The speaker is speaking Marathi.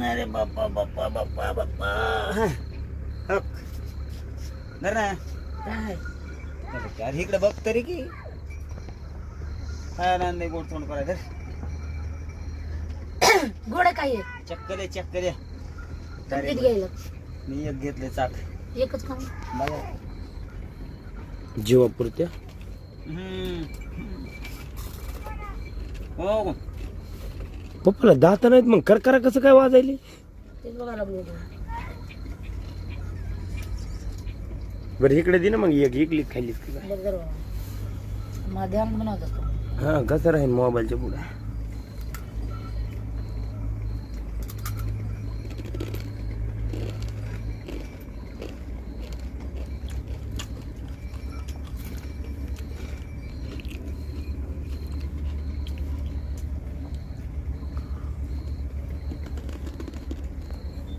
अरे बाप्पा बाप्पा बाप्पा बाप्पा हक धर ना काय अरे इकडे बघ तरी की हा नाही गोड तोंड करायचं गोड काय आहे चक्कर आहे चक्कर आहे किती घ्यायला मी एक घेतले चाक एकच का बघा जीवापुरत्या हो पप्पाला दात नाहीत मग करकरा कसं काय वाजायले तेच बघायला लागलो बरं इकडे दे ना मग एक इकली खाल्ली बरं माझ्या ध्यान बनवत असतो हा कसं राहील मोबाईलच्या पुढे